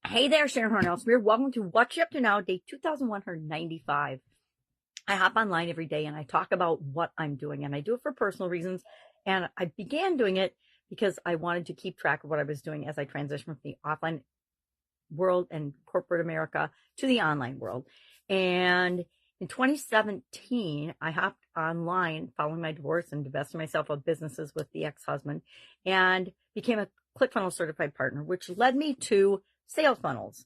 Hey there, Sharon Horne-Ellstrom here. Welcome to What You Up To Now, day 2195. I hop online every day and I talk about what I'm doing, and I do it for personal reasons. And I began doing it because I wanted to keep track of what I was doing as I transitioned from the offline world and corporate America to the online world. And in 2017, I hopped online following my divorce and divested myself of businesses with the ex-husband and became a ClickFunnels certified partner, which led me to sales funnels.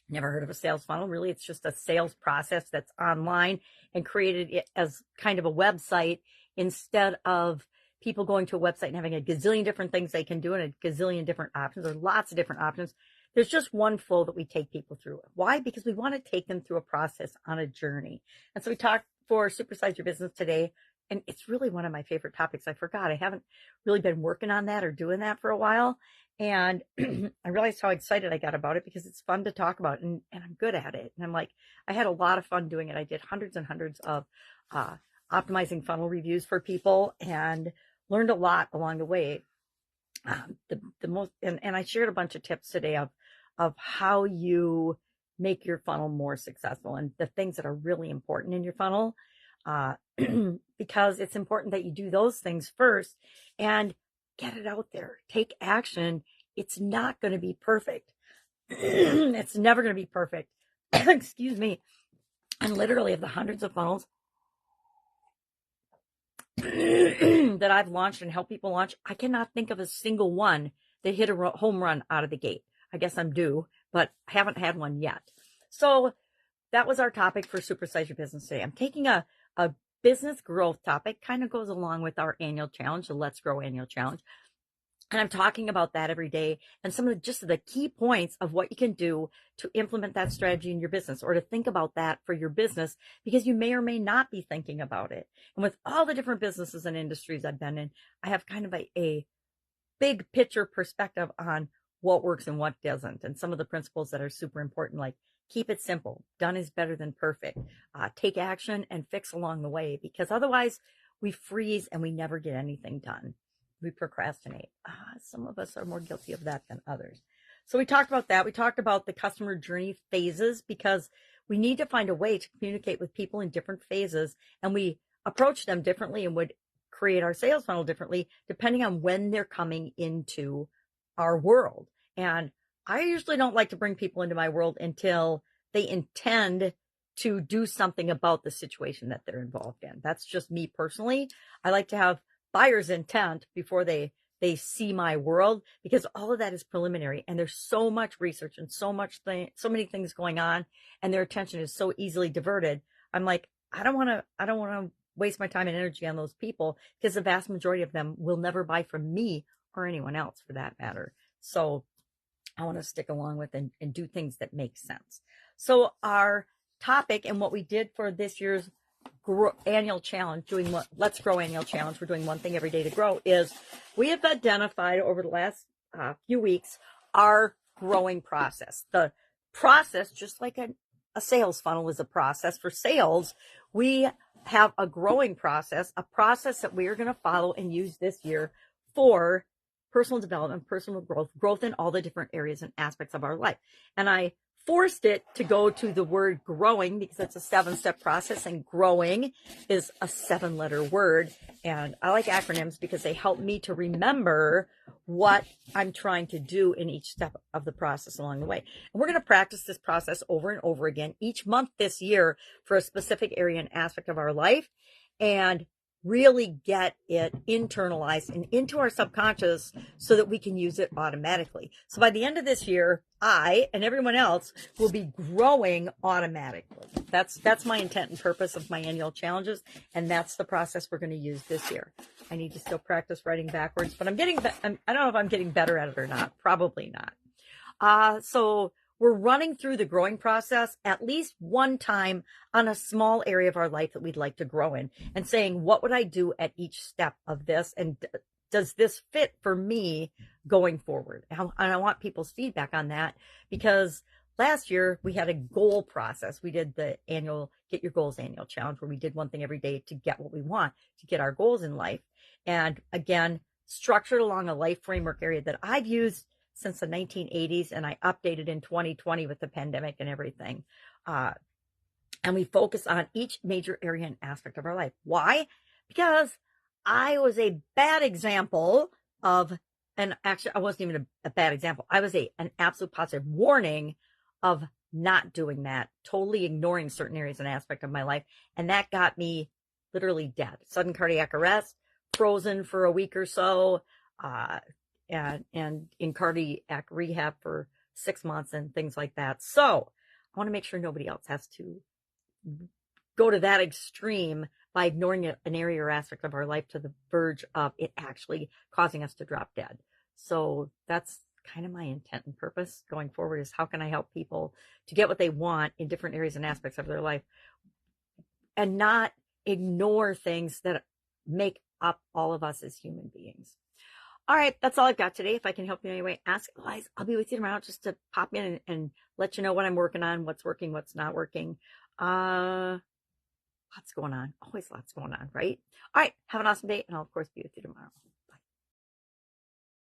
Never heard of a sales funnel. Really, it's just a sales process that's online, and created it as kind of a website instead of people going to a website and having a gazillion different things they can do and a gazillion different options. There's lots of different options. There's just one flow that we take people through. Why? Because we want to take them through a process on a journey. And so we talked for Supersize Your Business today, and it's really one of my favorite topics. I forgot. I haven't really been working on that or doing that for a while. And I realized how excited I got about it because it's fun to talk about, and I'm good at it. And I'm like, I had a lot of fun doing it. I did hundreds and hundreds of optimizing funnel reviews for people and learned a lot along the way. The most, and I shared a bunch of tips today of how you make your funnel more successful and the things that are really important in your funnel, because it's important that you do those things first and get it out there. Take action. It's not going to be perfect. It's never going to be perfect. Excuse me. And literally, of the hundreds of funnels that I've launched and helped people launch, I cannot think of a single one that hit a home run out of the gate. I guess I'm due, but I haven't had one yet. So that was our topic for Supersize Your Business today. I'm taking a business growth topic, kind of goes along with our annual challenge, the Let's Grow Annual Challenge. And I'm talking about that every day and some of the key points of what you can do to implement that strategy in your business, or to think about that for your business, because you may or may not be thinking about it. And with all the different businesses and industries I've been in, I have kind of a big picture perspective on what works and what doesn't. And some of the principles that are super important, like keep it simple. Done is better than perfect. Take action and fix along the way, because otherwise we freeze and we never get anything done. We procrastinate. Some of us are more guilty of that than others. So we talked about that. We talked about the customer journey phases, because we need to find a way to communicate with people in different phases, and we approach them differently and would create our sales funnel differently depending on when they're coming into our world. And I usually don't like to bring people into my world until they intend to do something about the situation that they're involved in. That's just me personally. I like to have buyer's intent before they see my world, because all of that is preliminary, and there's so much research and so many things going on, and their attention is so easily diverted. I'm like, I don't want to waste my time and energy on those people, because the vast majority of them will never buy from me or anyone else for that matter. So I want to stick along with and do things that make sense. So our topic and what we did for this year's annual challenge, Let's Grow Annual Challenge, we're doing one thing every day to grow, is we have identified over the last few weeks our growing process. The process, just like a sales funnel is a process for sales, we have a growing process, a process that we are going to follow and use this year for personal development, personal growth in all the different areas and aspects of our life. And I forced it to go to the word growing because it's a 7-step process, and growing is a 7-letter word. And I like acronyms because they help me to remember what I'm trying to do in each step of the process along the way. And we're going to practice this process over and over again each month this year for a specific area and aspect of our life, and really get it internalized and into our subconscious so that we can use it automatically. So by the end of this year, I and everyone else will be growing automatically. That's my intent and purpose of my annual challenges, and that's the process we're going to use this year. I need to still practice writing backwards, but I don't know if I'm getting better at it or not. Probably not. So we're running through the growing process at least one time on a small area of our life that we'd like to grow in, and saying, what would I do at each step of this? And does this fit for me going forward? And I want people's feedback on that, because last year we had a goal process. We did the annual Get Your Goals Annual Challenge, where we did one thing every day to get what we want, to get our goals in life. And again, structured along a life framework area that I've used since the 1980s, and I updated in 2020 with the pandemic and everything. And we focus on each major area and aspect of our life. Why? Because I was a bad example of, and actually, I wasn't even a bad example. I was an absolute positive warning of not doing that, totally ignoring certain areas and aspect of my life. And that got me literally dead. Sudden cardiac arrest, frozen for a week or so, and in cardiac rehab for 6 months and things like that. So I want to make sure nobody else has to go to that extreme by ignoring an area or aspect of our life to the verge of it actually causing us to drop dead. So that's kind of my intent and purpose going forward, is how can I help people to get what they want in different areas and aspects of their life and not ignore things that make up all of us as human beings. All right, that's all I've got today. If I can help you in any way, ask. Otherwise, I'll be with you tomorrow just to pop in and let you know what I'm working on, what's working, what's not working. Lots going on. Always lots going on, right? All right, have an awesome day, and I'll, of course, be with you tomorrow.